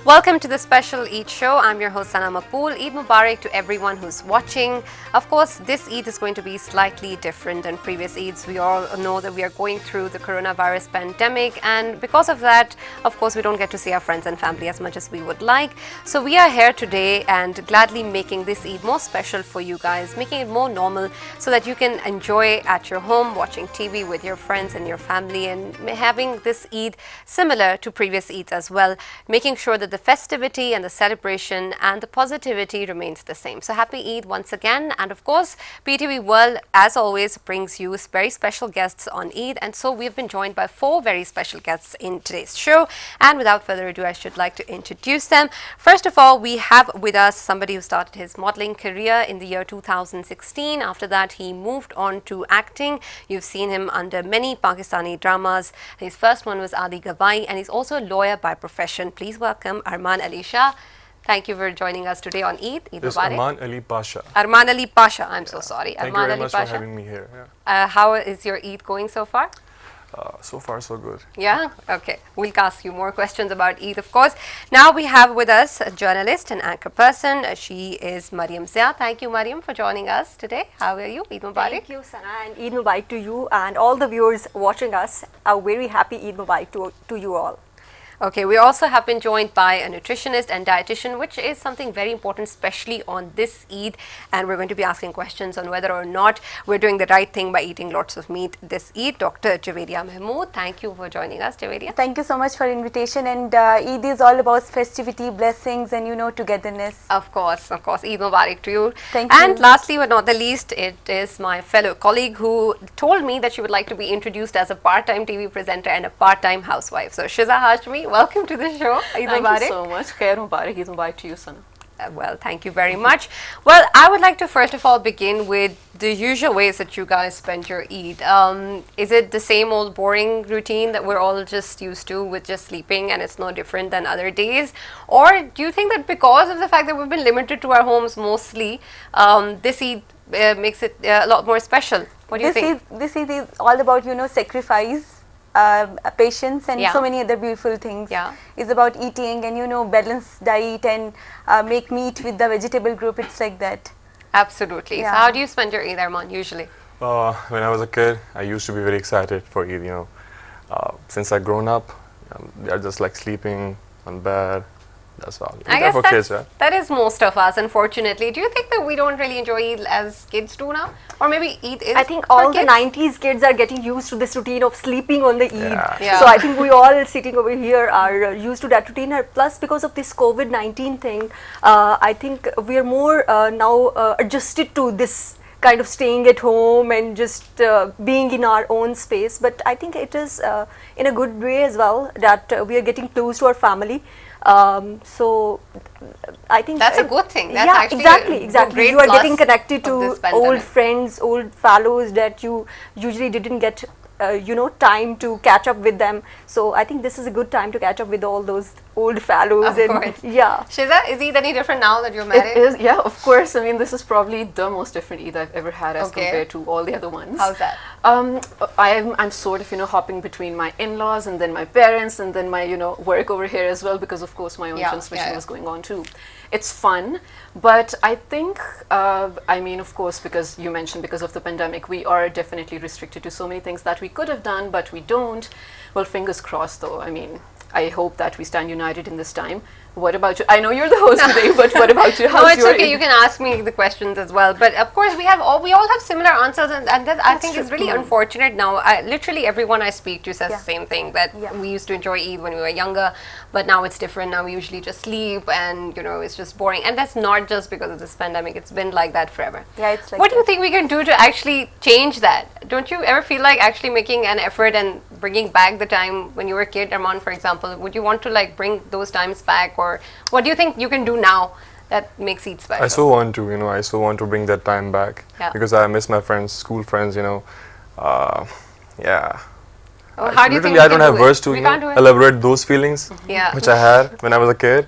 Welcome to the special Eid show. I'm your host Sana Maqbool. Eid Mubarak to everyone who's watching. Of course, this Eid is going to be slightly different than previous Eids. We all know that we are going through the coronavirus pandemic, and because of that, of course, we don't get to see our friends and family as much as we would like. So we are here today and gladly making this Eid more special for you guys, making it more normal so that you can enjoy at your home, watching TV with your friends and your family, and having this Eid similar to previous Eids as well, making sure that the festivity and the celebration and the positivity remains the same. So happy Eid once again, and of course PTV World as always brings you very special guests on Eid, and so we've been joined by 4 very special guests in today's show, and without further ado I should like to introduce them. First of all, we have with us somebody who started his modeling career in the year 2016. After that he moved on to acting. You've seen him under many Pakistani dramas. His first one was Adi Gawai, and he's also a lawyer by profession. Please welcome Arman Ali Shah. Thank you for joining us today on Eid. Eid It's Mubarak. Arman Ali Pasha. Arman Ali Pasha. I'm so sorry. Thank Arman you very Ali much Pasha. for having me here. How is your Eid going so far? So far, so good. Yeah? Okay. We'll ask you more questions about Eid, of course. Now we have with us a journalist and anchor person. She is Maryam Zia. Thank you, Maryam, for joining us today. How are you? Eid Mubarak. Thank you, Sana, and Eid Mubarak to you and all the viewers watching us. A very happy Eid Mubarak to you all. Okay, we also have been joined by a nutritionist and dietitian, which is something very important, especially on this Eid. And we're going to be asking questions on whether or not we're doing the right thing by eating lots of meat this Eid. Dr. Javeria Mehmood, thank you for joining us, Javeria. Thank you so much for invitation. And Eid is all about festivity, blessings, and togetherness. Of course, Eid Mubarak to you. Thank you. And lastly but not the least, it is my fellow colleague who told me that she would like to be introduced as a part-time TV presenter and a part-time housewife. So Shiza, Hashmi, welcome to the show. Eid Thank Mubarak. you so much. Khair Mubarak. Eid Mubarak to you, Sana. Well, thank you very much. Well, I would like to first of all begin with the usual ways that you guys spend your Eid. Is it the same old boring routine that we're all just used to with just sleeping and it's no different than other days? Or do you think that because of the fact that we've been limited to our homes mostly, this Eid makes it a lot more special? What do you think? This Eid is all about sacrifice. Patience and so many other beautiful things. It's about eating and balanced diet and make meat with the vegetable group. It's like that. Absolutely. So how do you spend your Eid, Arman, usually? When I was a kid, I used to be very excited for Eid. Since I've grown up, they're just like sleeping on bed. That's all. I guess that is most of us, unfortunately. Do you think that we don't really enjoy Eid as kids do now? Or maybe Eid is I think all the 90s kids are getting used to this routine of sleeping on the Eid. Yeah. So I think we all sitting over here are used to that routine. Plus, because of this COVID-19 thing, I think we are more now adjusted to this kind of staying at home and just being in our own space. But I think it is in a good way as well that we are getting close to our family. So I think that's a good thing. That's actually exactly. You are getting connected to old friends, old fellows that you usually didn't get time to catch up with them. So I think this is a good time to catch up with all those old fellows. Yeah. Shiza, is Eid any different now that you're married? It is, yeah, of course. I mean, this is probably the most different Eid I've ever had as compared to all the other ones. How's that? I'm sort of hopping between my in-laws and then my parents and then my work over here as well, because of course my own transmission was going on too. It's fun, but I think I mean, of course, because you mentioned because of the pandemic, we are definitely restricted to so many things that we could have done, but we don't. Well, fingers crossed though. I mean, I hope that we stand united in this time. What about you? I know you're the host today, but what about you? No, it's okay. You can ask me the questions as well. But of course, we all have similar answers, and that I think is really unfortunate now. Literally everyone I speak to says the same thing, that we used to enjoy Eid when we were younger, but now it's different. Now we usually just sleep, and it's just boring. And that's not just because of this pandemic. It's been like that forever. Yeah, it's like what do you think we can do to actually change that? Don't you ever feel like actually making an effort and bringing back the time when you were a kid, Arman, for example? Would you want to like bring those times back? Or what do you think you can do now that makes Eid special? I so want to, I so want to bring that time back because I miss my friends, school friends, yeah. How do you think I don't have words to elaborate those feelings which I had when I was a kid.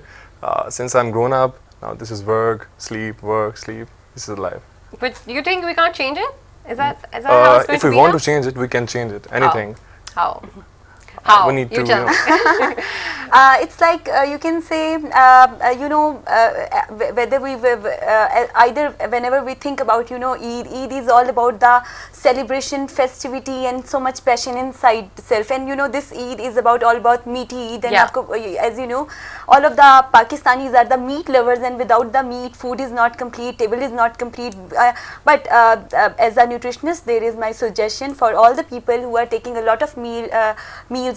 Since I'm grown up, now this is work, sleep, this is life. But do you think we can't change it? Is that how it's going if to we be want now? to change it, we can change it, anything. How? How? We need You to, tell me. It's like you can say, whether we either whenever we think about Eid is all about the celebration, festivity, and so much passion inside itself. And this Eid is all about meaty Eid. And Yeah. as you know, all of the Pakistanis are the meat lovers, and without the meat, food is not complete, table is not complete. But as a nutritionist, there is my suggestion for all the people who are taking a lot of meals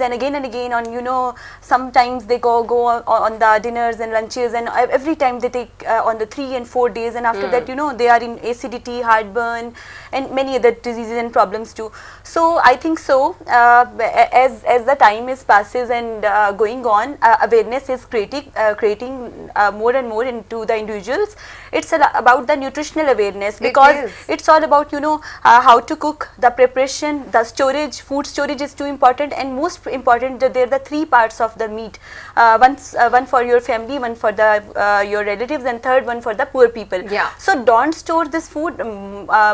and again on sometimes they go on the dinners and lunches, and every time they take on the 3 and 4 days, and after that they are in acidity, heartburn, and many other diseases and problems too. So I think so as the time is passes and going on, awareness is creating more and more into the individuals. It's about the nutritional awareness, because it's all about how to cook, the preparation, the storage. Food storage is too important, and most important that there are the 3 parts of the meat. One for your family, one for the your relatives, and third one for the poor people. Yeah. So don't store this food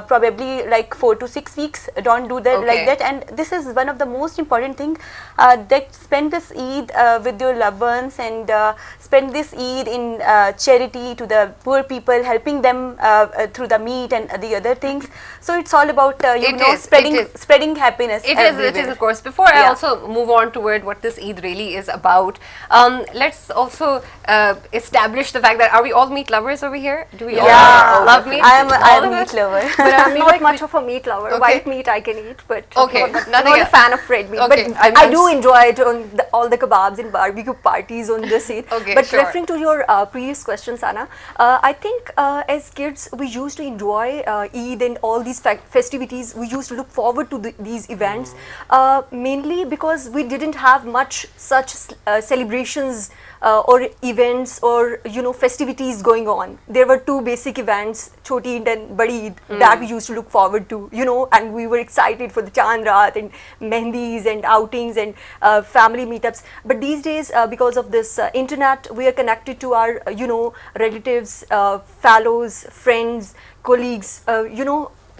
probably like 4 to 6 weeks. Don't do that like that. And this is one of the most important thing, that spend this Eid with your loved ones, and spend this Eid in charity to the poor people, helping them through the meat and the other things. So it's all about spreading happiness. It is, of course. Before I also move on toward what this Eid really is about, let's also establish the fact that are we all meat lovers over here? Do we all love meat? I am All a of meat us? lover. But I'm not much of a meat lover. Okay. White meat I can eat, but Okay, not nothing a else. fan of red meat. Okay. But I do enjoy it on all the kebabs and barbecue parties on this Eid. Okay, But sure. referring to your previous question, Sana, I think as kids we used to enjoy Eid and all these festivities. We used to look forward to these events, mainly because we didn't have much such celebrations or events or festivities going on. There were 2 basic events, Choti Eid and Badi Eid, that we used to look forward to, and we were excited for the Chand Raat and Mehndis and outings and family meetups. But these days, because of this internet, we are connected to our relatives, fellows, friends, colleagues,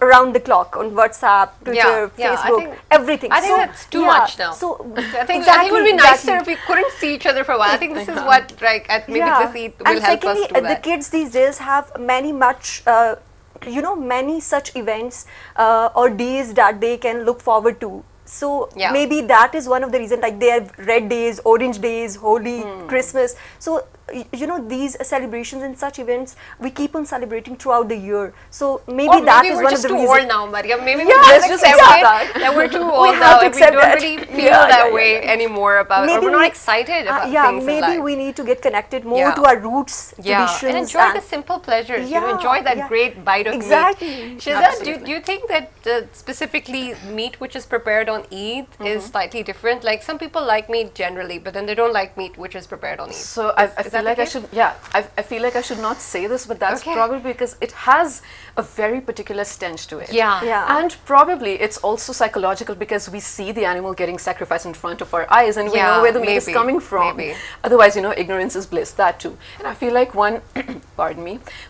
around the clock on WhatsApp, Twitter, Facebook, everything. I think that's too much now. So I think it would be nicer if we couldn't see each other for a while. I think this is what, maybe this Eid will and help secondly, us do the that. kids these days have many such events or days that they can look forward to. So maybe that is one of the reasons, like they have red days, orange days, Holi, Christmas. So these celebrations and such events we keep on celebrating throughout the year. So maybe that is one of the reasons. Maybe we're just too old now, Maryam. Maybe we let's just accept accept that we're too old now, and we don't really feel that way anymore about, or we're not excited about things in life. Maybe we need to get connected more to our roots, traditions, and enjoy the simple pleasures. Enjoy that great bite of meat. Shiza, do you think that specifically meat which is prepared on Eid is slightly different? Like some people like meat generally, but then they don't like meat which is prepared on Eid. So I feel like I should, I feel like I should not say this, but that's probably because it has a very particular stench to it. And probably it's also psychological because we see the animal getting sacrificed in front of our eyes, and we know where the meat is coming from. Otherwise, ignorance is bliss, that too. And I feel like one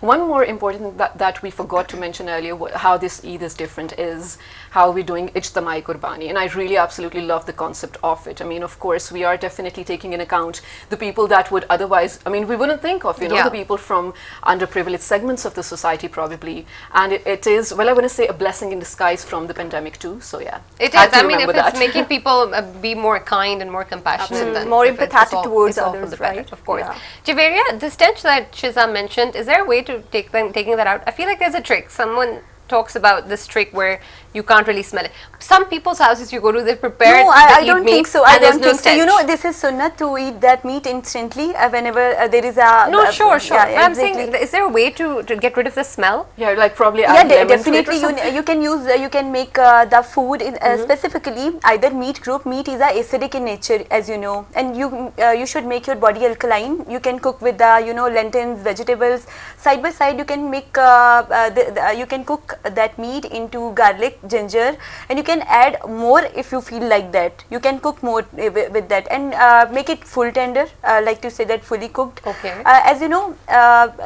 more important that we forgot to mention earlier, how this Eid is different, is how we're doing Ijtamai Qurbani. And I really absolutely love the concept of it. I mean, of course, we are definitely taking into account the people that would otherwise, we wouldn't think of, the people from underprivileged segments of the society probably. And it is, I want to say, a blessing in disguise from the pandemic too. So it is. I mean, if it's making people be more kind and more compassionate, then more empathetic towards others, right? Of course. Javeria, the stench that Shiza mentioned, is there a way to taking that out? I feel like there's a trick. Someone talks about this trick where you can't really smell it. Some people's houses you go to, they've prepared I don't think so. I don't think so. Stench. This is sunnah to eat that meat instantly whenever there is a... Sure. I'm saying, is there a way to get rid of the smell? Like probably add lemon definitely. to it or You can use, you can make the food specifically, either meat group. Meat is acidic in nature, as you know, and you should make your body alkaline. You can cook with the, lentils, vegetables. Side by side, you can make, you can cook that meat into garlic ginger, and you can add more if you feel like that. You can cook more with that, and make it full tender, like to say that fully cooked. Okay. As you know,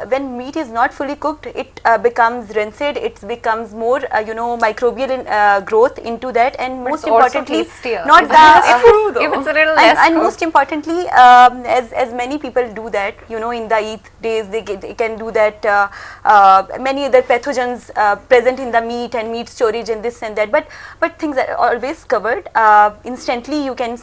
when meat is not fully cooked, it becomes rancid, it becomes more microbial growth into that, and most importantly, not the if it's a little less and most importantly, as many people do that, in the Eid days, they can do that. Many other pathogens present in the meat and meat storage and this and that, but things are always covered. Instantly you can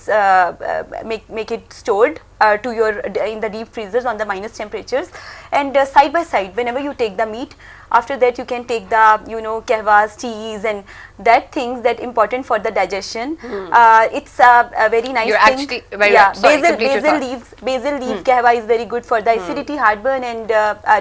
make it stored to your in the deep freezers on the minus temperatures, and side by side, whenever you take the meat, after that you can take the kahwas, cheese, and that things that important for the digestion. It's a very nice You're thing. Actually very sorry, basil leaf kahwa is very good for the acidity, heartburn, and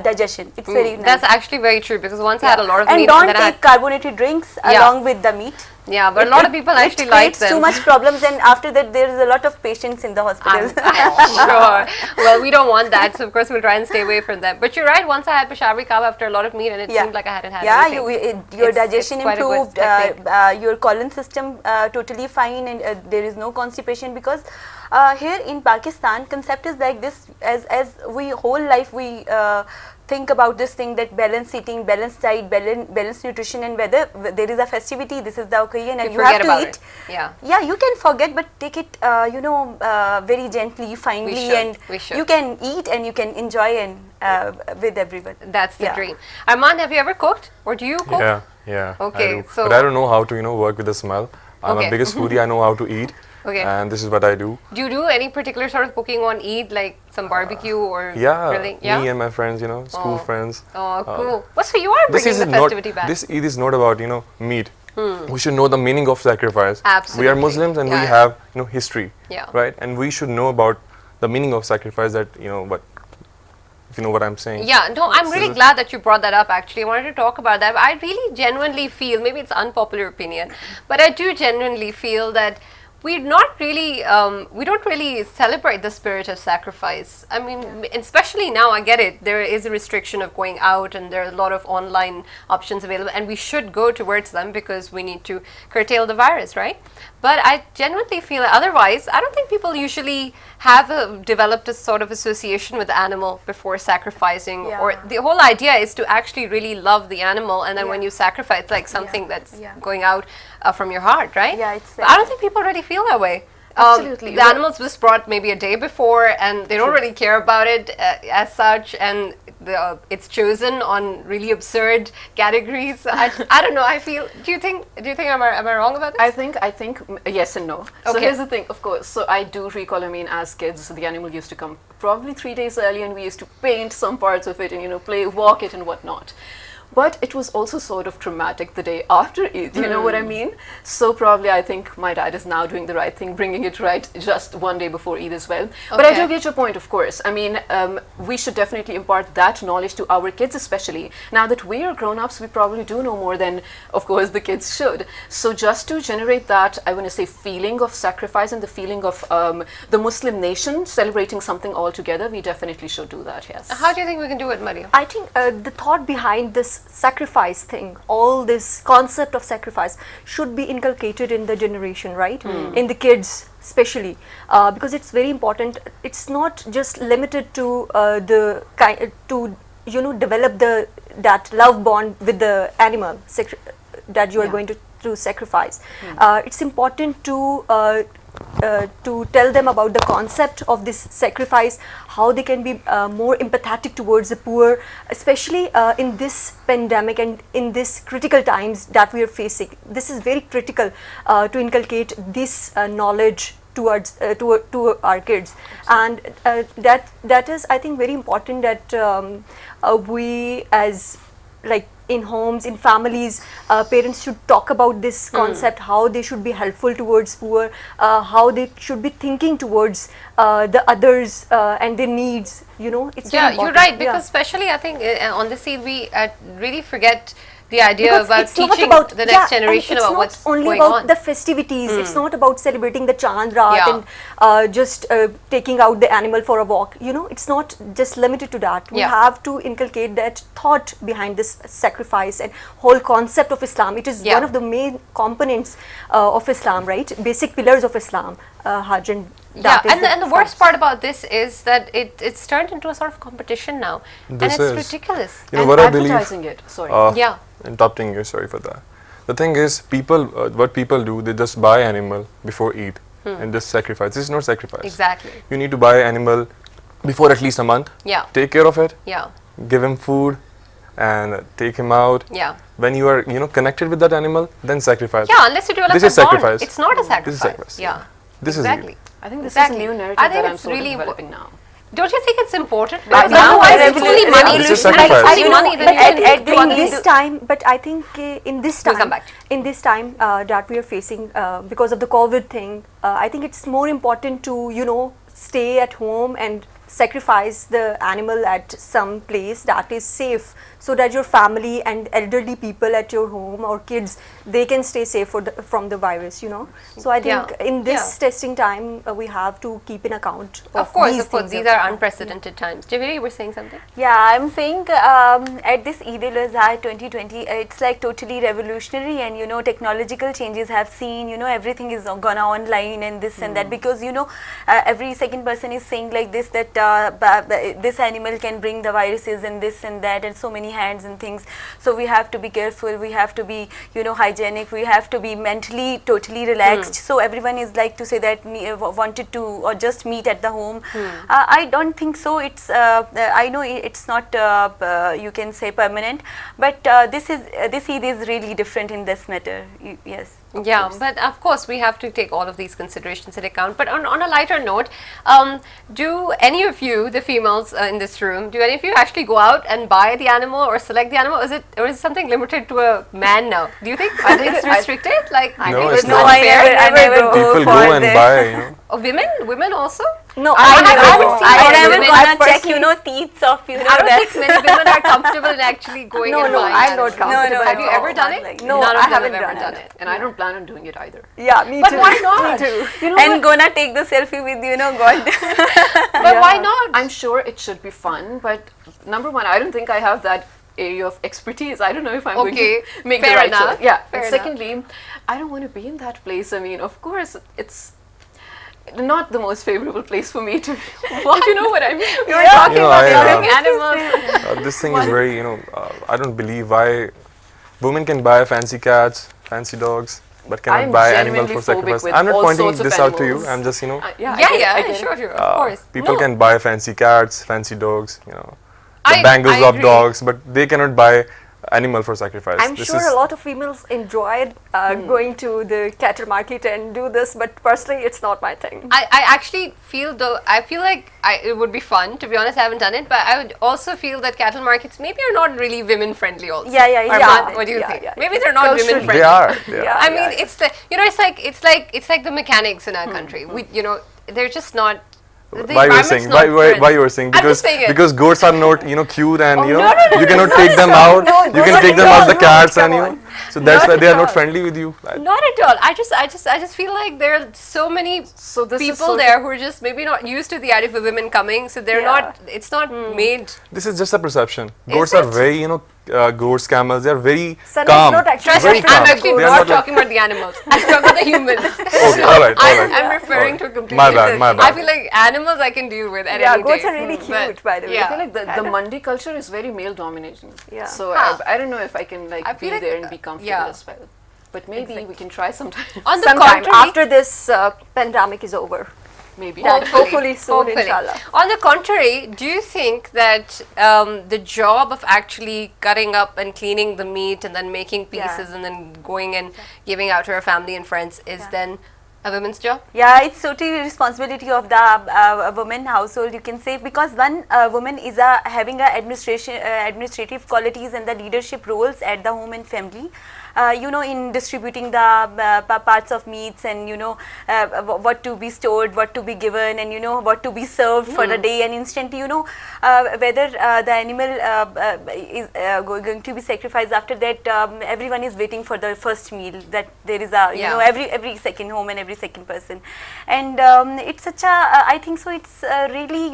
digestion. It's very nice. That's actually very true, because once I had a lot of and meat don't and then take carbonated drinks along with the meat. Yeah, but a lot of people actually like them. It creates too much problems, and after that there is a lot of patients in the hospitals. I'm sure. Well, we don't want that, so of course we'll try and stay away from them. But you're right, once I had Peshawari kebab after a lot of meat, and it seemed like I hadn't had anything. Your digestion improved, your colon system totally fine, and there is no constipation, because here in Pakistan, concept is like this, as we whole life we think about this thing, that balanced eating, balanced diet, balanced nutrition, and whether there is a festivity, this is the occasion and you have to eat. Yeah, you can forget, but take it very gently, finely, and you can eat and you can enjoy and with everyone. That's the dream. Arman, have you ever cooked, or do you cook? Yeah. Okay, but I don't know how to work with the smell. I'm a biggest foodie. I know how to eat. Okay. And this is what I do. Do you do any particular sort of cooking on Eid, like some barbecue or grilling? Me and my friends, school friends. Oh, cool. So you are bringing the festivity back. This Eid is not about, meat. We should know the meaning of sacrifice. Absolutely. We are Muslims, and we have, history. Yeah. Right? And we should know about the meaning of sacrifice, that, if you know what I'm saying. Yeah, no, I'm really glad that you brought that up, actually. I wanted to talk about that. I really genuinely feel, maybe it's unpopular opinion, but I do genuinely feel that we don't really celebrate the spirit of sacrifice. I mean, especially now, I get it. There is a restriction of going out, and there are a lot of online options available, and we should go towards them because we need to curtail the virus, right? But I genuinely feel that otherwise, I don't think people usually have developed a sort of association with the animal before sacrificing, or the whole idea is to actually really love the animal, and then when you sacrifice, it's like something that's going out from your heart, right? Yeah, it's. But I don't think people really feel that way. Absolutely. The animals was brought maybe a day before, and they don't really care about it as such, and it's chosen on really absurd categories. I don't know. I feel. Do you think am I wrong about this? I think yes and no. So here's the thing. Of course. So I do recall. I mean, as kids, the animal used to come probably 3 days early, and we used to paint some parts of it, and walk it and whatnot. But it was also sort of traumatic the day after Eid, you know what I mean? So probably I think my dad is now doing the right thing, bringing it right just one day before Eid as well. But I do get your point, of course. I mean, we should definitely impart that knowledge to our kids, especially. Now that we are grown-ups, we probably do know more than, of course, the kids should. So just to generate that, I want to say, feeling of sacrifice and the feeling of the Muslim nation celebrating something all together, we definitely should do that, yes. How do you think we can do it, Maryam? I think the thought behind this sacrifice thing, all this concept of sacrifice should be inculcated in the generation, right? In the kids especially, because it's very important. It's not just limited to develop that love bond with the animal that you are going to sacrifice. It's important to tell them about the concept of this sacrifice, how they can be more empathetic towards the poor, especially in this pandemic and in this critical times that we are facing. This is very critical to inculcate this knowledge towards to our kids, and that is, I think, very important that we, as like in homes, in families, parents should talk about this concept, how they should be helpful towards poor, how they should be thinking towards the others and their needs. It's very important. You're right, because especially I think on this Eid we really forget the idea Because about it's not teaching about, the next generation about what's it's not only going about on. the festivities. It's not about celebrating the Chand Raat Yeah. and just taking out the animal for a walk. You know, it's not just limited to that. We Yeah. have to inculcate that thought behind this sacrifice and whole concept of Islam. It is Yeah. one of the main components of Islam, right? Basic pillars of Islam. Hajj and Yeah, that is and the worst part about this is that it's turned into a sort of competition now, and This it's is. ridiculous. You know and what I believe? advertising it. Sorry. Yeah. Interrupting you, sorry for that. The thing is, what people do, they just buy animal before Eid and just sacrifice. This is not sacrifice. Exactly. You need to buy animal before at least a month. Yeah. Take care of it. Yeah. Give him food, and take him out. Yeah. When you are, connected with that animal, then sacrifice. Yeah, unless you develop This a is sacrifice. bond, it's not a sacrifice. This is sacrifice. Yeah. This exactly. is I think this Exactly. is a new narrative I think that I'm it's sort really of developing now. Don't you think it's important? But Because now otherwise it's it's only money. This is And if it's sacrifice. only money, then but you can at do the in other this things. time, but I think in this We'll time, come back. in this time that we are facing because of the COVID thing, I think it's more important to stay at home and sacrifice the animal at some place that is safe, so that your family and elderly people at your home or kids, they can stay safe from the virus. So I think Yeah. in this Yeah. testing time we have to keep in account Of course, things these as are well. unprecedented times. Javeria, you were saying something? Yeah, I'm saying at this Eid al-Adha 2020, it's like totally revolutionary, and technological changes have seen, everything is gone online and this and that, because every second person is saying like this, that this animal can bring the viruses and this and that, and so many hands and things. So we have to be careful, we have to be hygienic, we have to be mentally totally relaxed. So everyone is like to say that wanted to or just meet at the home. I don't think so. It's I know it's not you can say permanent, but this Eid is really different in this matter. Yes. Yeah, but of course we have to take all of these considerations into account. But on a lighter note, do any of you, the females in this room, do any of you actually go out and buy the animal or select the animal? Is it something limited to a man now? Do you think? I think it's restricted. Like No, it's it's not not. fair. I never go People for go and the- buy, Oh, women also? No, I never haven't go. seen I all never women. gonna check, personally- teeth of, I don't that. think many women are comfortable in actually going No, and no, buying I'm animals. not comfortable Have you at ever all. done Not it? like- No, None of I them haven't have ever done done it. it. And I don't plan on doing it either. Yeah, me But too. why not? Me too. You know And what? gonna take the selfie with God. But why not? I'm sure it should be fun, but number one, I don't think I have that area of expertise. I don't know if I'm going Okay, to make the fair right enough, choice. Yeah. fair And enough. secondly, I don't want to be in that place. I mean, of course, it's not the most favorable place for me to be. If you know what I mean. We were talking about loving animals. this thing is very, I don't believe why women can buy fancy cats, fancy dogs, but cannot I'm buy animal genuinely for phobic sacrifice. with I'm not all pointing sorts of this out to you. animals. I'm just, Yeah, I Yeah, get it, yeah, I get it. sure, of course. people No. can buy fancy cats, fancy dogs, the I bangles of agree. dogs, but they cannot buy animal for sacrifice. I'm This sure is- a lot of females enjoyed going to the cattle market and do this, but personally, it's not my thing. I actually feel like it would be fun. To be honest, I haven't done it, but I would also feel that cattle markets maybe are not really women friendly. Also, Yeah, yeah, Arman, yeah. what do you Yeah, think? yeah. Maybe they're not women friendly. They are. They are. Yeah. I mean, it's the it's like the mechanics in our country. They're just not. The Why you were environment's saying? not Why friendly. you were saying? I'm just Because saying it. because goats are not cute and no, no, you cannot take them out. You those can are take them out the no, cats and come so that's Not why they at are not all. friendly with you. Not at all. I just feel like there are so many So this is people sort there who are just maybe not used to the idea of women coming, so they're Yeah. not. It's not made. This is just a perception. Goats are very goats, camels. They are very Sana is calm. not actually Trust very me, calm. I'm actually They are not like- talking about the animals. I'm talking about the humans. Okay, all right, all right. I'm referring to a completely My bad, different- my I bad. feel like animals I can deal with at Yeah, any goats day. are really But, cute, by the way. yeah. I feel like the Mandi culture is very male dominating. Yeah. So Huh. I don't know if I can I be feel like, there and be comfortable yeah. as well. But maybe we can try sometime. On the Sometime contrary, after this pandemic is over. Maybe. Hopefully soon, inshallah. On the contrary, do you think that the job of actually cutting up and cleaning the meat and then making pieces and then going and giving out to her family and friends is then a woman's job? Yeah, it's totally responsibility of the woman household, you can say, because one woman is having a administrative qualities and the leadership roles at the home and family. in distributing the parts of meats and what to be stored, what to be given, and what to be served for the day, and instantly whether the animal is going to be sacrificed. After that, everyone is waiting for the first meal, that there is a every second home and every second person, and it's such a I think so it's really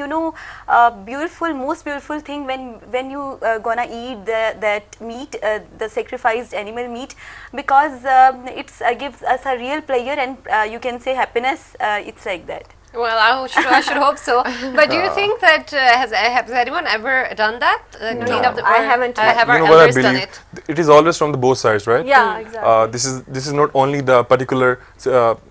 beautiful, most beautiful thing when you gonna eat that meat, the sacrificed animal meat, because it gives us a real pleasure and you can say happiness. It's like that. Well, I should hope so. But do you think that has anyone ever done that? Clean up the? I haven't. Have our what I elders done believe? it? It is always from the both sides, right? Yeah, exactly. This is not only the particular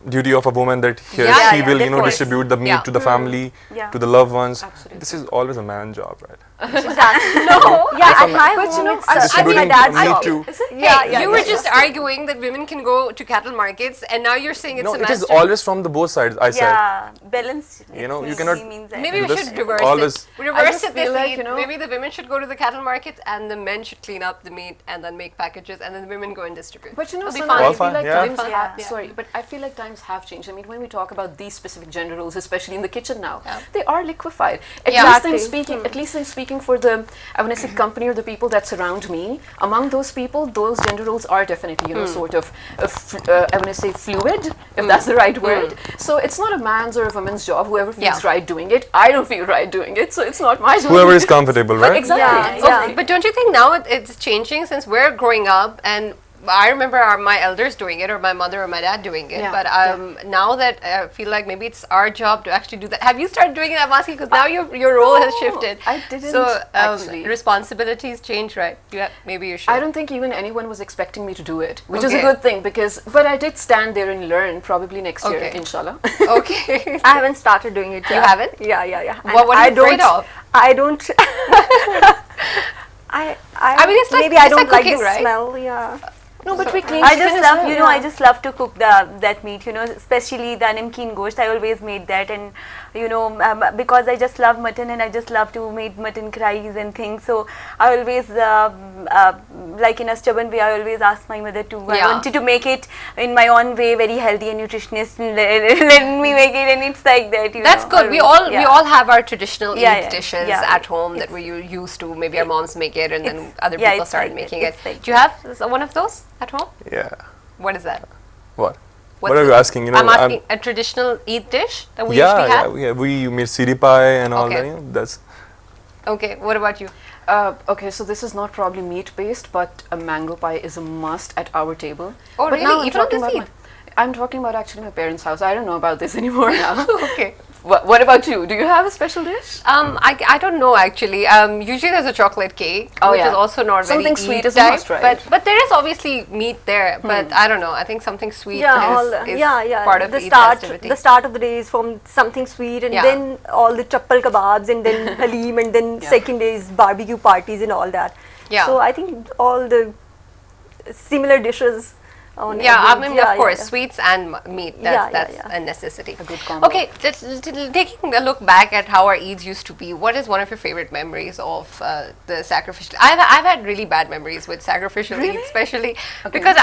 duty of a woman that she will definitely. distribute the meat to the family, to the loved ones. Absolutely. This is always a man job, right? Exactly. No. Yeah, at my home it's Distributing my dad's meat job. to. Hey, you were just arguing that women can go to cattle markets, and now you're saying it's No, a it is man's job. always from the both sides. I said. Yeah, balance. You cannot- means that. Maybe we Just should reverse always- it. We reverse just it this feel like, Eid. Maybe the women should go to the cattle markets and the men should clean up the meat and then make packages, and then the women go and distribute. But It'll be Sana, fun. I Well, feel fine, like yeah. times Yeah. sorry, but I feel like times have changed. I mean, when we talk about these specific gender roles, especially in the kitchen now, they are liquified. At Yeah. least I'm Exactly. speaking. At least I'm speaking for the, I want to say, company or the people that surround me. Among those people, those gender roles are definitely, sort of, I want to say, fluid, if that's the right word. So it's not a man's or a woman's job. Whoever feels right doing it, I don't feel right doing it, so it's not my job. Whoever is comfortable, right? Exactly. Yeah. But don't you think now it's changing since we're growing up, and I remember my elders doing it, or my mother or my dad doing it. Yeah, But now that I feel like maybe it's our job to actually do that. Have you started doing it? I'm asking because now your role has shifted. I didn't, So actually. responsibilities change, right? Maybe you should. I don't think even anyone was expecting me to do it, which is a Okay. good thing but I did stand there and learn probably next year, Okay. inshallah. Okay. I haven't started doing it yet. You haven't? Yeah. And What are you afraid don't, of? I don't. I mean, it's like- maybe I it's don't like like cooking, the right? smell. Yeah. No, but we clean I chicken just as love, well. I just love to cook that meat, especially the namkeen gosht. I always made that, and because I just love mutton and I just love to make mutton curries and things. So I always, like in a stubborn way, I always ask my mother to. I wanted to make it in my own way, very healthy and nutritionist. And let me make it, and it's like that. That's good. We all have our traditional Eid dishes at home that we used to. Maybe our moms make it, and then other people started making it. Do you have one of those at home? Yeah. What is that? What? What's What are you asking? I'm asking a traditional Eid dish that we usually have. We made siri pie and all Okay. that. That's Okay. What about you? Okay, so this is not probably meat based, but a mango pie is a must at our table. Oh, but really? now I'm Even on talking this about Eid? I'm talking about actually my parents' house. I don't know about this anymore now. Okay. What about you? Do you have a special dish? I don't know actually. Usually there's a chocolate cake, which is also not Something very sweet Eid is a type, must, right? But there is obviously meat there. But I don't know. I think something sweet is part of the Eid start. festivity. The start of the day is from something sweet, and then all the chappal kebabs, and then halim, and then second day is barbecue parties and all that. Yeah. So I think all the similar dishes. I mean, of course, sweets and meat. That's yeah. a necessity. A good combo. Okay, taking a look back at how our Eids used to be, what is one of your favorite memories of the sacrificial? I've had really bad memories with sacrificial Eid, especially because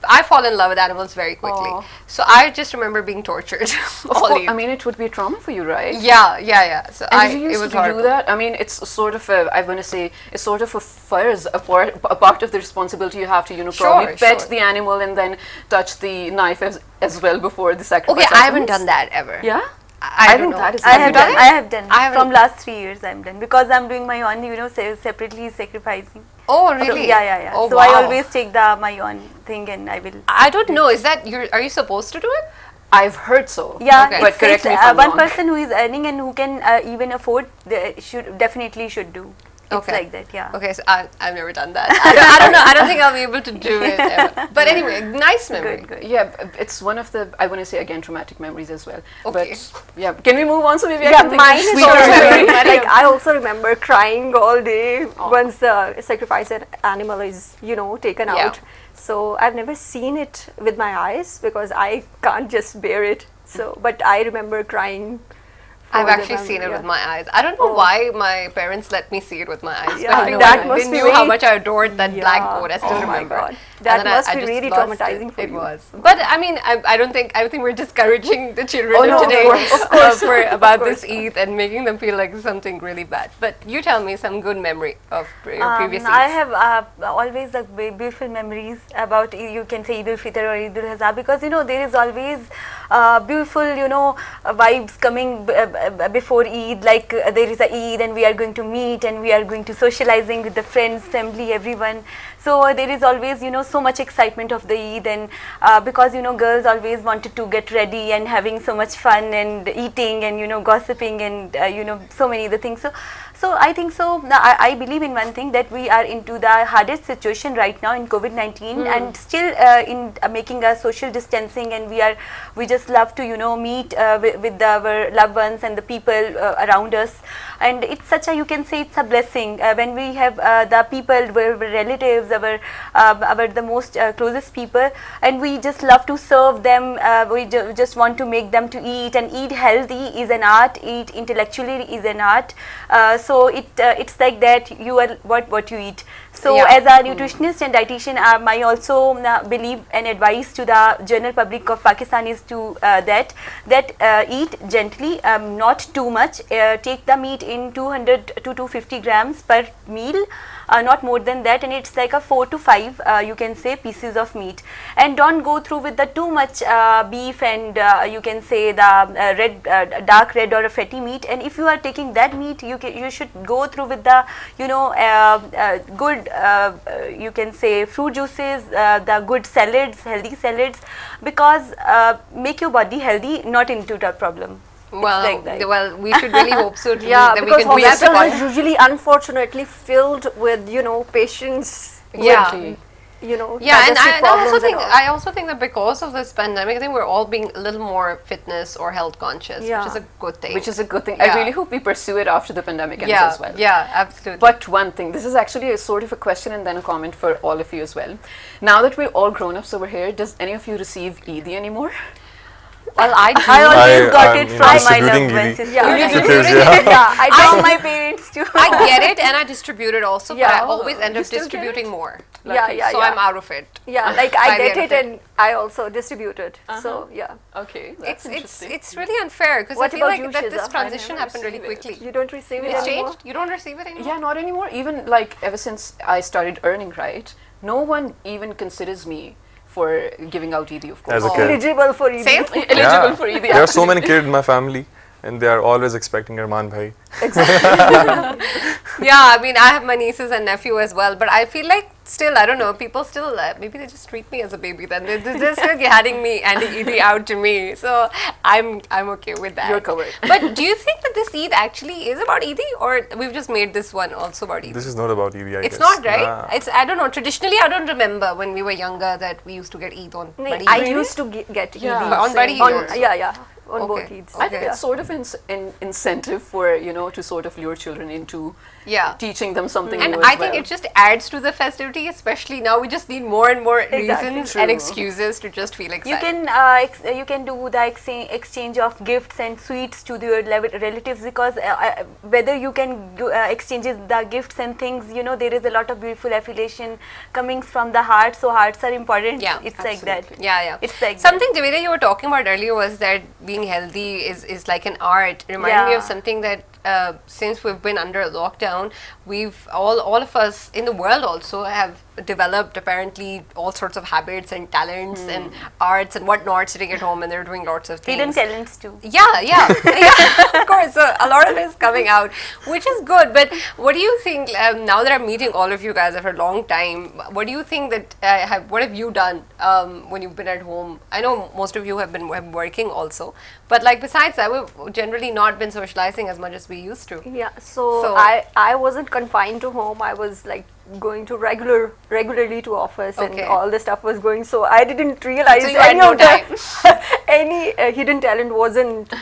I fall in love with animals very quickly. Aw. So I just remember being tortured all Eid. I mean, it would be a trauma for you, right? Yeah. So And did you it used was to horrible. do that? I mean, it's sort of a, I want to say, it's sort of a farz, a part of the responsibility you have to, probably pet the animal and then touch the knife as well before the sacrifice. Okay, I haven't done that ever. Yeah? I don't think know. that is. I have done. I have done. I haven't- From last 3 years, I'm done because I'm doing my own, separately sacrificing. Oh, So, really? yeah. Oh, so wow. I always take my own thing, and I will. I don't know. Is that are you supposed to do it? I've heard so. Yeah, Okay. But correct me if I'm one wrong. person who is earning and who can even afford should do. It's Okay. like that, yeah. Okay, so I've never done that. I don't know. I don't think I'll be able to do it ever. But anyway, nice memory. Good. Yeah, it's one of the, I want to say again, traumatic memories as well. Okay. But yeah, can we move on so maybe I Yeah, can think mine of is sweeter also memory? like I also remember crying all day once the sacrificed animal is taken Yeah. out. So I've never seen it with my eyes because I can't just bear it. So, but I remember crying. I've for the actually seen it memory, with my eyes. I don't know why my parents let me see it with my eyes. Yeah, especially that when must they be knew how very- much I adored that black goat. I still Oh my remember. God. That And then must I be just really lost traumatizing for it you. was. But I mean, I don't think we're discouraging the children Oh, of no, of today course. for about Of this course. Eid and making them feel like something really bad. But you tell me some good memory of your previous Eids. I have always beautiful memories about you can say Eid al-Fitr or Eid al-Adha, because there is always beautiful vibes coming before Eid, like there is a Eid and we are going to meet and we are going to socializing with the friends, family, everyone. So there is always so much excitement of the Eid, and because girls always wanted to get ready and having so much fun and eating and gossiping and so many other things. So I think so. I believe in one thing, that we are into the hardest situation right now in COVID-19, and still in making a social distancing, and we just love to meet with our loved ones and the people around us. And it's such a, you can say it's a blessing when we have the people, our relatives, our the most closest people, and we just love to serve them. We just want to make them to eat, and eat healthy is an art, eat intellectually is an art. So it's like that, you are what you eat. So as a nutritionist and dietitian, I also believe and advise to the general public of Pakistanis to that eat gently, not too much. Take the meat in 200 to 250 grams per meal, not more than that, and it's like a 4 to 5 you can say pieces of meat, and don't go through with the too much beef and you can say the dark red or a fatty meat. And if you are taking that meat, you should go through with the good you can say fruit juices, the good salads, healthy salads, because make your body healthy, not into the problem. Well, like that. well, we should really hope so. Yeah, that we because can do hospitals that. are usually unfortunately filled with patients. Yeah. with, Yeah, and digestive problems and all. I also think that because of this pandemic, I think we're all being a little more fitness or health conscious, Yeah. which is a good thing. Which is a good thing. Yeah. I really hope we pursue it after the pandemic ends yeah, as well. yeah, absolutely. But one thing, this is actually a sort of a question and then a comment for all of you as well. Now that we're all grown-ups over here, does any of you receive Eid anymore? well, I do. I always got I'm, it you know, from my distributing loved ones. Eid. Yeah. You're Because, distributing? yeah. I tell my parents too. I get it and I distribute it also, but I Yeah. always end You up still get distributing it? more. Yeah, So I'm out of it. Yeah, like By I the get end it of it. and I also distribute it. So yeah. Okay, that's interesting. It's really unfair because I What feel about like you, that this Shiza? transition never happened really receive it. quickly. You don't receive it It's anymore? changed. You don't receive it anymore. Yeah, not anymore. Even like ever since I started earning, right? No one even considers me for giving out Eid, of course. As a kid. Eligible for Eid. Same. Eligible for Eid. There are so many kids in my family, and they are always expecting Arman bhai. Yeah, I mean, I have my nieces and nephew as well, but I feel like still, I don't know, people still, maybe they just treat me as a baby then. They're still handing me and Eid out to me. So I'm okay with that. You're covered. But do you think that this Eid actually is about Eid, or we've just made this one also about Eid? This is not about Eid, I It's guess. not, right? Nah. It's, I don't know, traditionally I don't remember when we were younger that we used to get Eid on Badi I Eid. used to get Eid. Yeah. On Badi Eid On, also. yeah, on both Okay. Eids. I think Yeah. it's sort of an incentive for, to sort of lure children into Yeah. teaching them something And new I as think well. it just adds to the festivity, especially now we just need more and more reasons True. and excuses to just feel excited. You can do the exchange of gifts and sweets to your relatives, because whether you can do, exchange the gifts and things, there is a lot of beautiful affiliation coming from the heart. So hearts are important. Yeah, It's like that. Yeah. It's like something, Javeria, you were talking about earlier was that being healthy is like an art. It reminded me of Yeah. something that since we've been under lockdown, we've all of us in the world also have developed apparently all sorts of habits and talents and arts and whatnot, sitting at home and they're doing lots of things. hidden talents too. Yeah, of course. So a lot of it is coming out, which is good. But what do you think, now that I'm meeting all of you guys after a long time, what do you think that, what have you done when you've been at home? I know most of you have been working also, but like besides that, we've generally not been socializing as much as we used to. Yeah, so So- I wasn't confined to home. I was like going to regularly to office, Okay. and all the stuff was going. So I didn't realize So you had any no of the any hidden talent wasn't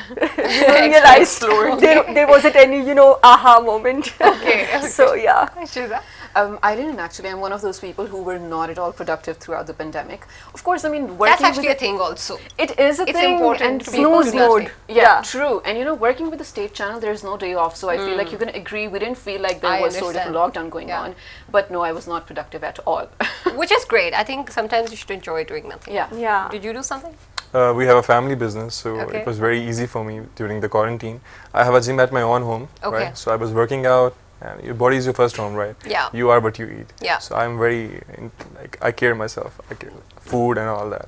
realized. There wasn't any aha moment. Okay. So yeah. Shiza? I didn't actually. I'm one of those people who were not at all productive throughout the pandemic. Of course, I mean, working That's actually with a thing also. It is a It's thing, important and to be people snooze do that mode. thing. Yeah, Yeah. true. And you know, working with the state channel, there's no day off. So I feel like you're going to agree. We didn't feel like there I was sort of a understand. lockdown going Yeah. on. But no, I was not productive at all. Which is great. I think sometimes you should enjoy doing nothing. Yeah. Yeah. Did you do something? We have a family business, so Okay. it was very easy for me during the quarantine. I have a gym at my own home, Okay. right? So I was working out. And your body is your first home, right? Yeah. You are what you eat. Yeah. So I'm very like I care myself. I care food and all that.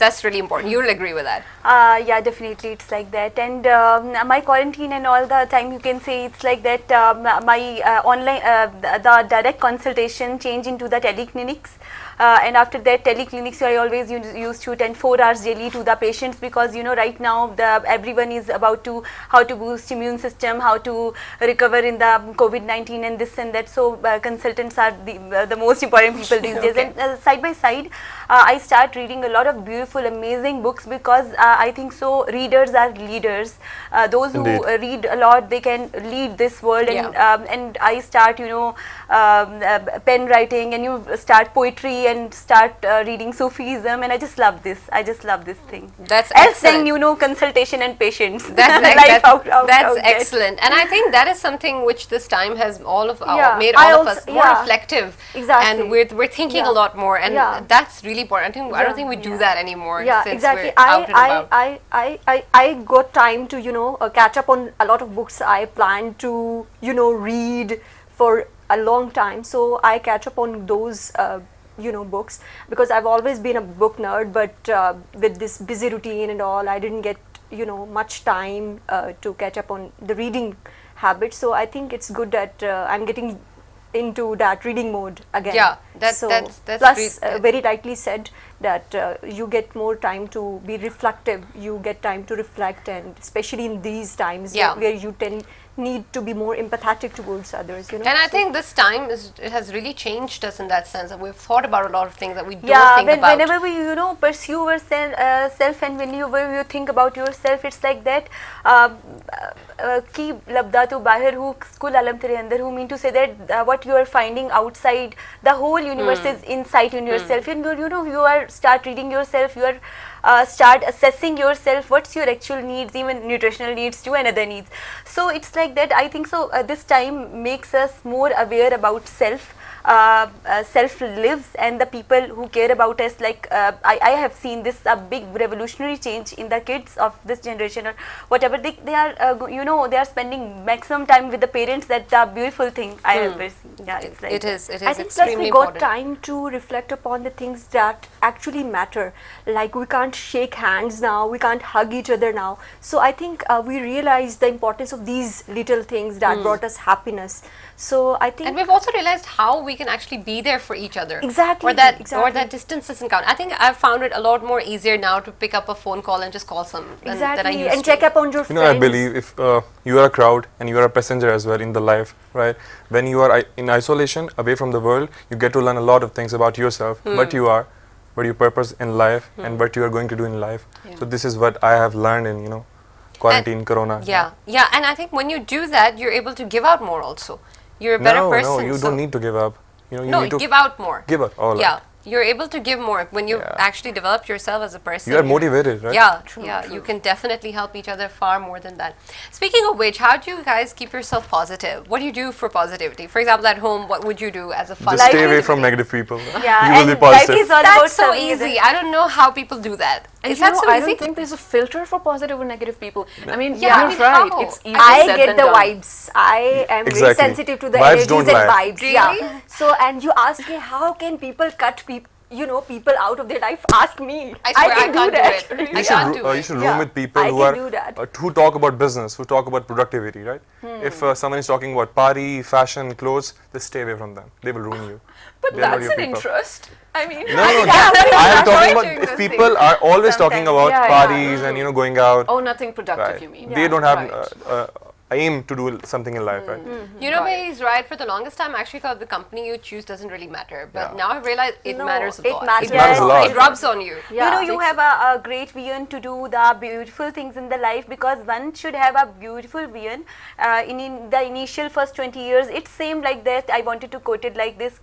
That's really important. You'll agree with that. Yeah, definitely it's like that. And my quarantine and all the time, you can say it's like that. My online, the direct consultation changed into the teleclinics. And after that teleclinics, I always used to attend 4 hours daily to the patients, because you know right now everyone is about to how to boost immune system, how to recover in the COVID-19 and this and that. So consultants are the most important people these days. Okay. And side by side, I start reading a lot of beautiful, amazing books, because I think so readers are leaders. Those who Indeed. read a lot, they can lead this world. And and I start, you know, pen writing, and you start poetry and start reading Sufism, and I just love this. I just love this thing. That's Else excellent. then, you know, consultation and patience. That's, Life out that's there. excellent, and I think that is something which this time has all of Yeah. made I all of also- us more yeah. reflective, Exactly. and we're thinking Yeah. a lot more, and Yeah. that's really important. I don't Yeah. think we do Yeah. that anymore. Yeah, since exactly. We're out and about. I got time to, you know, catch up on a lot of books I planned to, you know, read for a long time. So I catch up on those, you know, books, because I've always been a book nerd, but with this busy routine and all, I didn't get, you know, much time to catch up on the reading habit. So I think it's good that I'm getting into that reading mode again. Yeah, that's plus great. very rightly said that you get more time to be reflective, you get time to reflect, and especially in these times Yeah. where you need to be more empathetic towards others, you know. And I think this time it has really changed us in that sense, that we've thought about a lot of things that we don't Yeah, think about. whenever we, you know, pursue ourself, and whenever you think about yourself, it's like that ki labda to bahir hu skul alam tere andar hu, mean to say that what you are finding outside, the whole universe is inside in yourself. And you know, you are start reading yourself, you are start assessing yourself, what's your actual needs, even nutritional needs too, and other needs. So it's like that. I think so this time makes us more aware about self. Self lives, and the people who care about us, like I have seen this a big revolutionary change in the kids of this generation, or whatever. They are you know, they are spending maximum time with the parents. That's a beautiful thing I have ever seen. Yeah, it's like It that. is I think plus extremely we got important. time to reflect upon the things that actually matter. Like we can't shake hands now, we can't hug each other now. So I think we realized the importance of these little things that brought us happiness. So I think And we've also realized how we can actually be there for each other. Exactly, Or that exactly. distance doesn't count. I think I've found it a lot more easier now to pick up a phone call and just call someone than I exactly, used and to. check up on your You know, friends. I believe if you are a crowd and you are a passenger as well in the life, right? When you are in isolation, away from the world, you get to learn a lot of things about yourself, what you are, what your purpose in life, and what you are going to do in life. Yeah. So this is what I have learned in, you know, quarantine, corona. Yeah, and I think when you do that, you're able to give out more also. You're a better person. No, you so- don't need to give up. You know, you No, need to give out more. give up. All Yeah, you're able to give more when you Yeah. actually develop yourself as a person. You are motivated, right? Yeah, True, yeah, true. you can definitely help each other far more than that. Speaking of which, how do you guys keep yourself positive? What do you do for positivity? For example, at home, what would you do as a fun Just stay activity? away from negative people. Yeah, You will and be positive. life is all about That's so serving others. easy. I don't know how people do that. And Is you that know, so I easy? don't think there's a filter for positive or negative people. I mean, Yeah, I you're mean, right. how? It's easier I said get than the done. vibes. I am very Exactly. sensitive to the Vibes energies don't and lie. vibes. Really? Yeah. So, and you ask me, how can people cut people? You know, people out of their life. Ask me. I swear I can can't do that. it. Really. I can't do You it. should Yeah, room with people I who can are do that. who talk about business, who talk about productivity, right? If someone is talking about party, fashion, clothes, just stay away from them. They will ruin you. But They are not that's your an people. interest. I mean, No, I am I'm talking about doing if those people things. are always talking Sometimes. about Yeah, yeah. parties and, you know, going out. oh, nothing productive, Right. you mean? They Yeah. don't have Right. aim to do something in life, right? You know, he's right. For the longest time, I actually thought the company you choose doesn't really matter. But now I realize it matters a lot. It matters. It matters a lot. It rubs on you. Yeah. You know, you have a great vision to do the beautiful things in the life, because one should have a beautiful vision. In the initial first 20 years, it seemed like that. I wanted to quote it like this: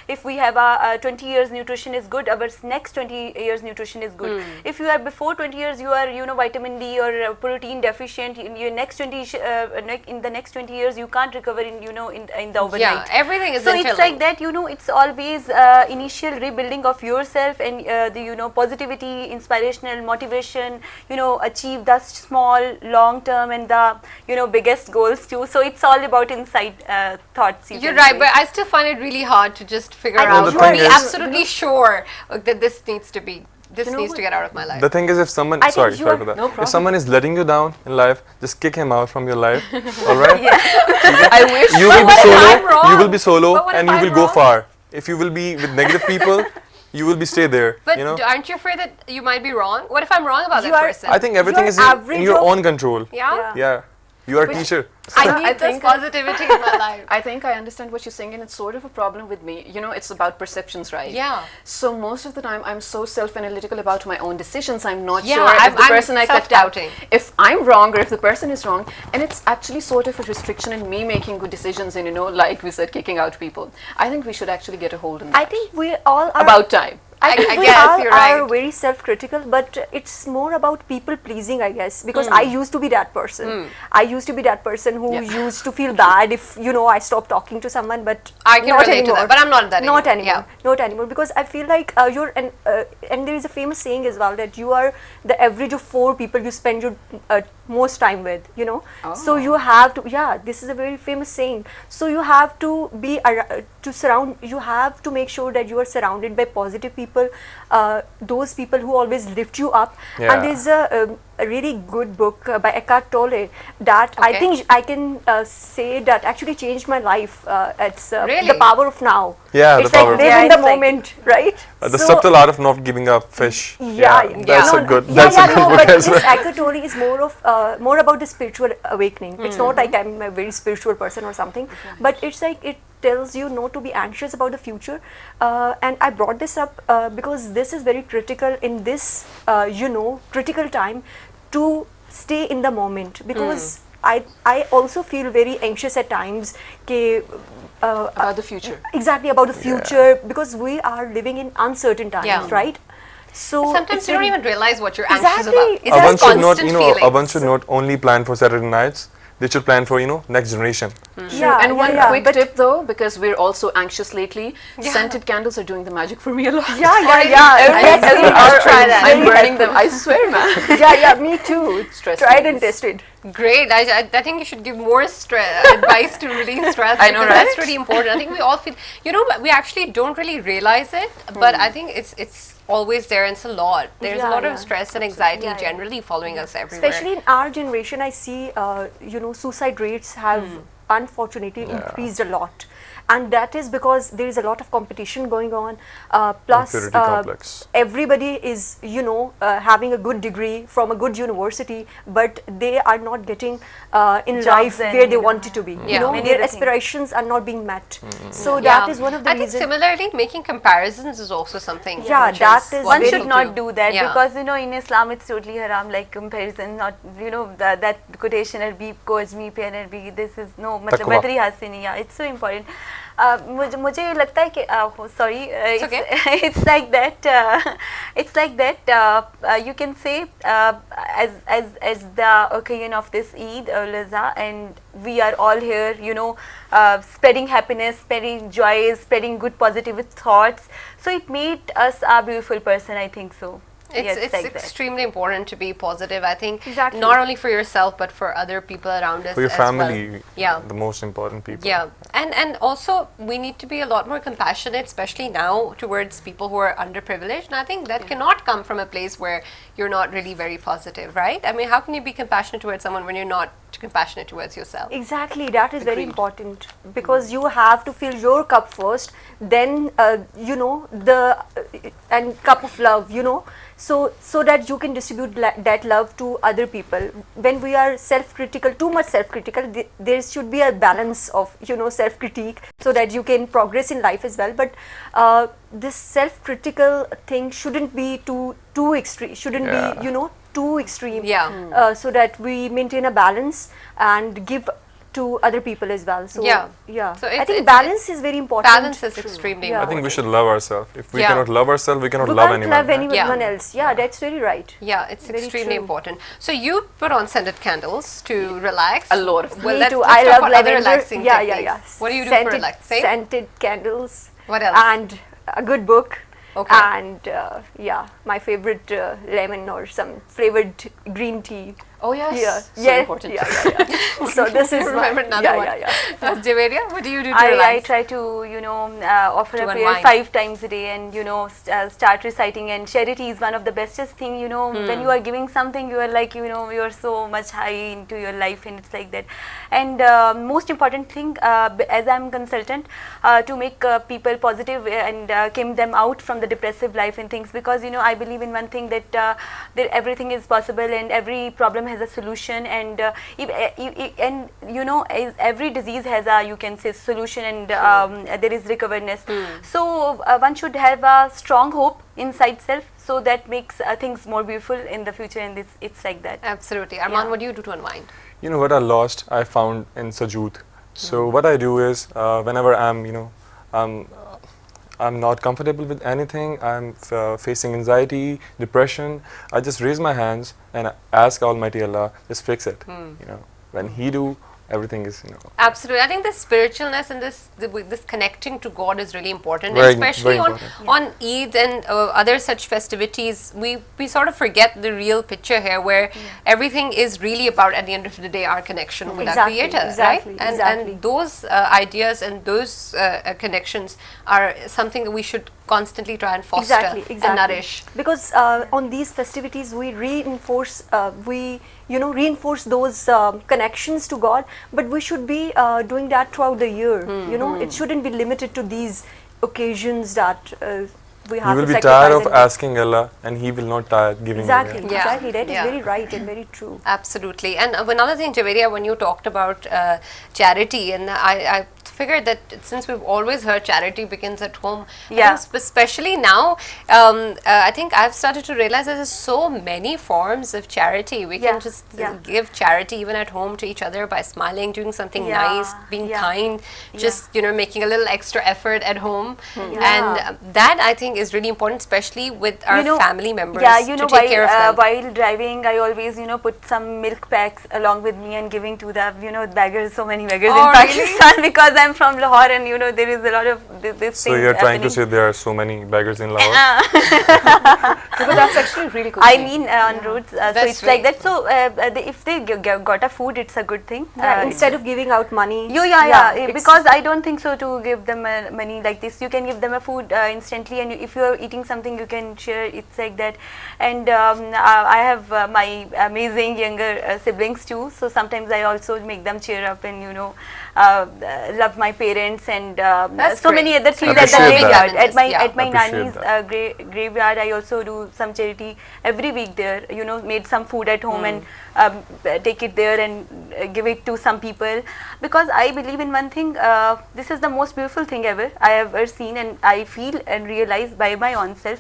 if we have a 20 years nutrition is good, our next 20 years nutrition is good. If you are before 20 years, you are vitamin D or protein deficient. In your next 20 in the next 20 years, you can't recover in the overnight. Yeah, everything is so interlinked. it's like that. It's always initial rebuilding of yourself, and the positivity, inspirational motivation, achieve the small, long term, and the biggest goals too. So it's all about inside thoughts. You're right, but I still find it really hard to just figure out, the to thing be is- absolutely sure that this needs to be, needs to get out of my life. The thing is, if someone, I think sorry you are- for that. No problem. If someone is letting you down in life, just kick him out from your life. All right? I wish. You will be what if I'm solo. wrong? You will be solo, But what if and you I'm will go wrong? far. If you will be with negative people, you will be stay there. But you know. aren't you afraid that you might be wrong? What if I'm wrong about You that are- person? I think everything Your is in average your of- own control. Yeah? Yeah. You are a teacher. I need I this think- positivity in my life. I think I understand what you're saying, and it's sort of a problem with me. It's about perceptions, right? Yeah. So most of the time, I'm so self-analytical about my own decisions. I'm not Yeah, sure if the I'm person I cut out, self-doubting. if I'm wrong or if the person is wrong, and it's actually sort of a restriction in me making good decisions. And like we said, kicking out people. I think we should actually get a hold on that. I think we all are About time. I think I we guess all you're are right. very self-critical, but it's more about people pleasing, I guess, because I used to be that person. I used to be that person who Yeah. used to feel bad if I stopped talking to someone, but I can not relate to anymore. that, but I'm not that Not anymore. anymore. Not anymore, because I feel like you're and there is a famous saying as well that you are the average of 4 people you spend your most time with. So you have to. Yeah, this is a very famous saying. So you have to be you have to make sure that you are surrounded by positive people, those people who always lift you up. Yeah. And there's a really good book by Eckhart Tolle that I Okay. think I can say that actually changed my life. It's Really? The Power of Now. Yeah, It's The Power like of live Now. in Yeah, the it's like- moment, right? The So- subtle art of not giving up fish. yeah, That's no, a good. yeah, That's yeah, a good no, book but as this well. Eckhart Tolle is more about the spiritual awakening. It's not like I'm a very spiritual person or something, but it's like it tells you not to be anxious about the future. And I brought this up because this is very critical in this, critical time to stay in the moment, because I also feel very anxious at times. About the future. Exactly about the future, because we are living in uncertain times, Yeah. right? So Sometimes it's you don't very- even realize what you're anxious Exactly. about. It's One just should not, constant feelings. one should not only plan for Saturday nights. They should plan for next generation. Yeah, And one yeah, quick but- tip though, because we're also anxious lately, scented candles are doing the magic for me a lot. Yeah, Already- Yes, I'll yes, try that. I'm burning them, I swear, man. yeah, me too. Stress Tried and relief. tested. Great. I think you should give more advice to release stress. I know, because That's right? really important. I think we all feel, we actually don't really realize it, but I think it's always there, and it's a lot. There's a Yeah, lot yeah. of stress and anxiety Yeah, yeah. generally following us everywhere. Especially in our generation, I see, suicide rates have unfortunately increased a lot. And that is because there is a lot of competition going on. Plus, Inferiority complex. everybody is, having a good degree from a good university, but they are not getting in Jobs life and, where they wanted to be. Yeah. Many Their other things. aspirations are not being met. So Yeah. that is one of the I think reasons. similarly, making comparisons is also something. Yeah, which that is One very should not do that, Yeah. because in Islam it's totally haram, like comparison. Not that quotation arbi ko ajmi pe arbi, this is no matlab Taqwa. badri hasini. Yeah, it's so important. मुझे ये लगता है कि sorry, okay. it's like that you can say as the occasion of this Eid or Laza, and we are all here, spreading happiness, spreading joy, spreading good positive thoughts. So it made us a beautiful person, I think so. Yes, It's like that. extremely important to be positive, I think. Exactly. Not only for yourself, but for other people around us For your as family, well. Yeah. the most important people. Yeah, and also we need to be a lot more compassionate, especially now, towards people who are underprivileged. And I think that cannot come from a place where you're not really very positive, right? I mean, how can you be compassionate towards someone when you're not compassionate towards yourself. Exactly, that is very Agreed. important, because you have to fill your cup first, then you know, and cup of love, you know, so that you can distribute that love to other people. When we are self-critical, too much self-critical, there should be a balance of, you know, self-critique, so that you can progress in life as well. But this self-critical thing shouldn't be too extreme, shouldn't be, you know, too extreme. Yeah. So that we maintain a balance and give to other people as well. So Yeah. yeah. So I it's- think it's- balance is very important. Balance is extremely Yeah. I important. think we should love ourselves. If we Yeah. cannot love ourselves, we cannot We love can't anyone. love right? anyone Yeah. else. Yeah, that's very right. Yeah, it's Very extremely true. important. So you put on scented candles to relax. A lot of them. Well, Me let's, too. let's I talk love about other lavender. relaxing Yeah, techniques. yeah. What do you do Scented, for relaxing? Scented candles. What else? And a good book. Okay. And yeah, my favorite lemon or some flavored green tea. Oh yes, Yeah, so yeah, important. yeah. So this is my, Remember another one. yeah. Javeria, what do you do to I relax? try to, you know, offer To a prayer unwind. 5 times a day, and, you know, start reciting. And charity is one of the bestest thing, you know, when you are giving something, you are like, you know, you are so much high into your life, and it's like that. And most important thing, as I'm consultant, to make people positive and keep them out from the depressive life and things, because, you know, I believe in one thing, that everything is possible and every problem has a solution. And and you know, every disease has a, you can say, solution, and there is recoverness. So one should have a strong hope inside self, so that makes things more beautiful in the future, and it's like that. Absolutely. Arman, Yeah. what do you do to unwind? You know what I lost, I found in Sajoot. So what I do is, whenever I'm, you know, I'm not comfortable with anything, I'm facing anxiety, depression, I just raise my hands and ask Almighty Allah, just fix it. You know, when He do, everything is, you know. Absolutely. I think this spiritualness and this connecting to God is really important, Very- and especially very on Eid and other such festivities. We sort of forget the real picture here, where everything is really about, at the end of the day, our connection with our Exactly, Creator, exactly, right? And exactly. those ideas and those connections are something that we should constantly try and foster Exactly. and nourish. Because on these festivities we reinforce, reinforce those connections to God, but we should be doing that throughout the year. You know, it shouldn't be limited to these occasions that we have You will to be tired sacrifice of and- asking Allah, and He will not tire giving Exactly, you. Yeah. exactly. That is Yeah. very right and very true. Absolutely. And another thing, Javeria, when you talked about charity, and I figured that since we've always heard charity begins at home, I Yeah. think especially now, I think I've started to realize there's so many forms of charity. We can Yeah, just yeah. give charity even at home to each other by smiling, doing something Yeah, nice, being yeah. kind, just, you know, making a little extra effort at home. Yeah. And that, I think, is really important, especially with our You know, family members, yeah, you know, to take care of them. while driving, I always, you know, put some milk packs along with me and giving to the, you know, beggars, so many beggars Oh, in really? Pakistan, because I'm from Lahore, and, you know, there is a lot of this So thing you're trying to happening. say there are so many beggars in Lahore? But that's actually really good. I thing. mean, on roads, so That's it's like really that. So if they got a food, it's a good thing. Instead of giving out money. Yeah, because I don't think so to give them money like this. You can give them a food instantly, and if you are eating something, you can share. It's like that. And I have my amazing younger siblings too. So sometimes I also make them cheer up and, you know, love my parents, and That's so great. many other things at the Appreciate that. graveyard. At my Yeah. at my Appreciate nanny's graveyard, I also do some charity every week there. You know, made some food at home and take it there and give it to some people, because I believe in one thing. This is the most beautiful thing ever I have ever seen, and I feel and realize by my own self.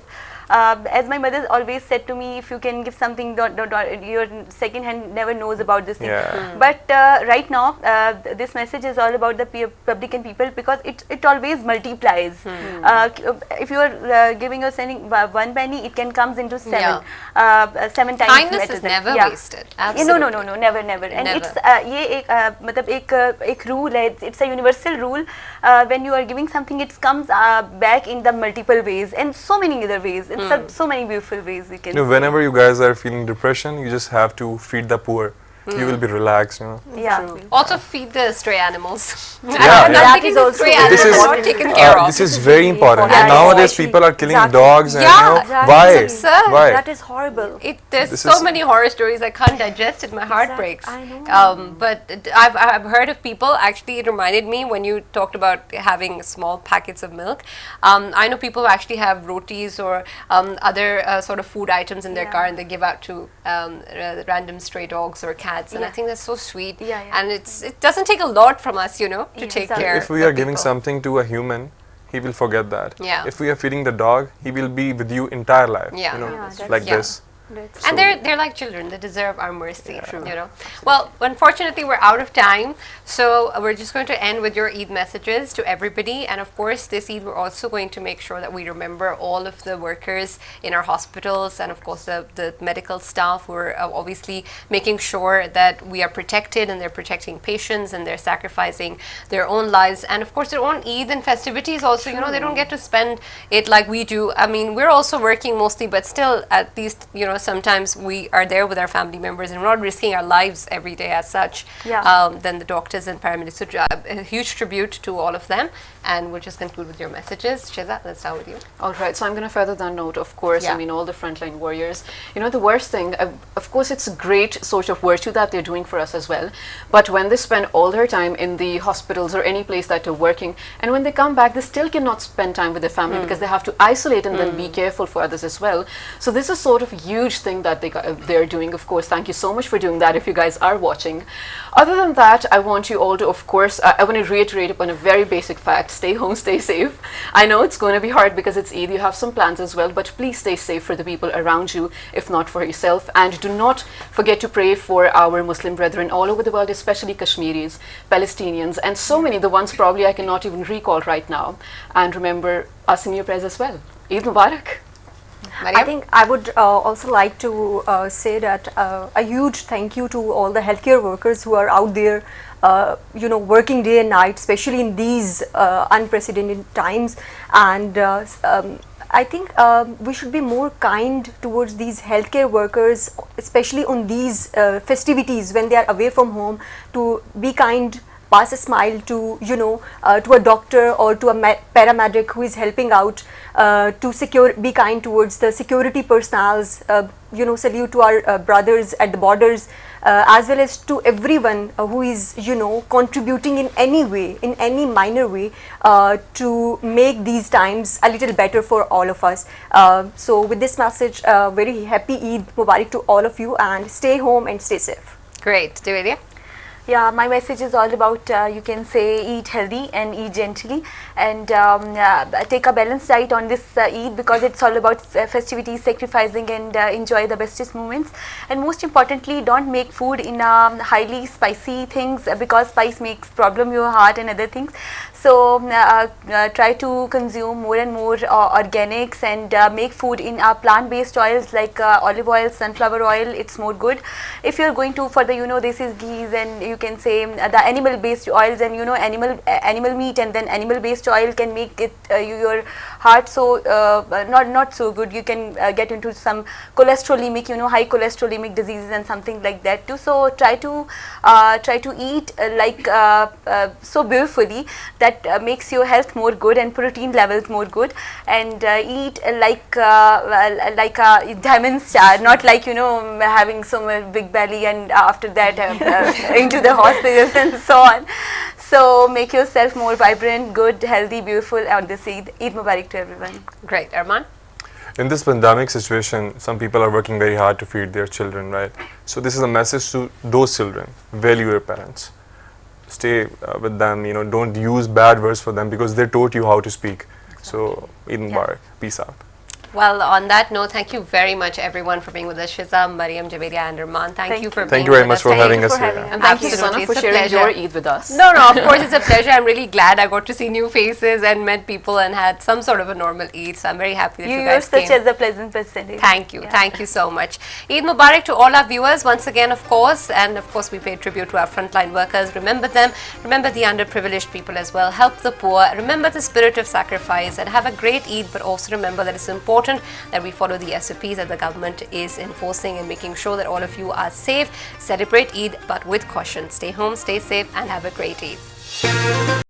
As my mother always said to me, if you can give something, your second hand never knows about this thing. Yeah. But right now, this message is all about the public and people, because it always multiplies. If you are giving or sending 1 penny, it can comes into 7 times. Kindness better is than- never yeah. wasted. No, Absolutely. never. And Never. it's ये एक rule है. It's a universal rule. When you are giving something, it comes back in the multiple ways, and so many other ways. It's so many beautiful ways you can. You know, whenever you guys are feeling depression, you just have to feed the poor. You will be relaxed, you know. Yeah. Also feed the stray animals. Yeah, I'm not yeah. thinking That is the also stray very animals This is- are not taken care of. This is very important. important. And Yeah, nowadays exactly. people are killing Exactly. dogs and Yeah, you know, exactly. why? It's absurd. Why? That is horrible. There's This so is- many horror stories I can't digest it. My heart breaks. I know. But I've heard of people. Actually, it reminded me when you talked about having small packets of milk. I know people who actually have rotis or other sort of food items in their car, and they give out to random stray dogs or cats. And I think that's so sweet. Yeah, yeah. And it doesn't take a lot from us, you know, to Yeah, take exactly. care. If we of are giving people. something to a human, he will forget that. Yeah. If we are feeding the dog, he will be with you entire life. Yeah. You know, Yeah, that's- like Yeah. this. That's- And they're like children. They deserve our mercy. You know. Well, unfortunately, we're out of time, so we're just going to end with your Eid messages to everybody. And of course, this Eid we're also going to make sure that we remember all of the workers in our hospitals, and of course the medical staff who are obviously making sure that we are protected, and they're protecting patients, and they're sacrificing their own lives, and of course their own Eid and festivities. Also, you know, they don't get to spend it like we do. I mean, we're also working mostly, but still, at least, you know, sometimes we are there with our family members and we're not risking our lives every day as such. Yeah. Then the doctors and paramedics. So a huge tribute to all of them. And we'll just conclude with your messages. Shiza, let's start with you. All right, so I'm going to further that note, of course. Yeah. I mean, all the frontline warriors. You know, the worst thing, of course, it's a great sort of virtue that they're doing for us as well. But when they spend all their time in the hospitals or any place that they're working, and when they come back, they still cannot spend time with their family because they have to isolate and then be careful for others as well. So this is sort of a huge thing that they're doing. Of course, thank you so much for doing that if you guys are watching. Other than that, I want you all to, of course, I want to reiterate upon a very basic fact. Stay home, stay safe. I know it's going to be hard because it's Eid, you have some plans as well, but please stay safe for the people around you, if not for yourself. And do not forget to pray for our Muslim brethren all over the world, especially Kashmiris, Palestinians, and so many, the ones probably I cannot even recall right now. And remember us in your prayers as well. Eid Mubarak. I Maryam? think I would also like to say that a huge thank you to all the healthcare workers who are out there, you know, working day and night, especially in these unprecedented times. And I think we should be more kind towards these healthcare workers, especially on these festivities when they are away from home, to be kind, pass a smile to, you know, to a doctor or to a paramedic who is helping out, to be kind towards the security personnels, you know, salute to our brothers at the borders, as well as to everyone who is, you know, contributing in any way, in any minor way, to make these times a little better for all of us. So with this message, very happy Eid Mubarak to all of you, and stay home and stay safe. Great. Javeria? Yeah, my message is all about, you can say, eat healthy and eat gently, and take a balanced diet on this Eid, because it's all about festivities, sacrificing, and enjoy the bestest moments. And most importantly, don't make food in highly spicy things, because spice makes problem your heart and other things. So try to consume more and more organics, and make food in plant-based oils like olive oil, sunflower oil. It's more good. If you're going to for the, you know, this is ghees, and you can say the animal-based oils, and, you know, animal meat and then animal-based oil can make it your heart so not so good. You can get into some cholesterolemic, you know, high cholesterolemic diseases and something like that too. So try to eat like so beautifully that makes your health more good and protein levels more good, and eat like a diamond star, not like, you know, having so much big belly and after that into the hospitals and so on. So make yourself more vibrant, good, healthy, beautiful on this Eid. Eid Mubarak to everyone. Great. Arman? In this pandemic situation, some people are working very hard to feed their children, right? So this is a message to those children. Value your parents. Stay with them, you know, don't use bad words for them, because they taught you how to speak. So Eid Mubarak. Peace out. Well, on that note, thank you very much, everyone, for being with us. Shiza, Maryam, Javeria, and Arman. Thank you for being Thank you very with much us. for Thank having you us for here. And thank you, Absolutely, Sana, for it's a sharing pleasure. your Eid with us. No, of course, it's a pleasure. I'm really glad I got to see new faces and met people and had some sort of a normal Eid. So I'm very happy that you You're guys such came. as a pleasant person. Thank you. Yeah. Thank you so much. Eid Mubarak to all our viewers once again, of course. And of course, we pay tribute to our frontline workers. Remember them. Remember the underprivileged people as well. Help the poor. Remember the spirit of sacrifice, and have a great Eid. But also remember that it's important important that we follow the SOPs that the government is enforcing and making sure that all of you are safe. Celebrate Eid, but with caution. Stay home, stay safe, and have a great Eid.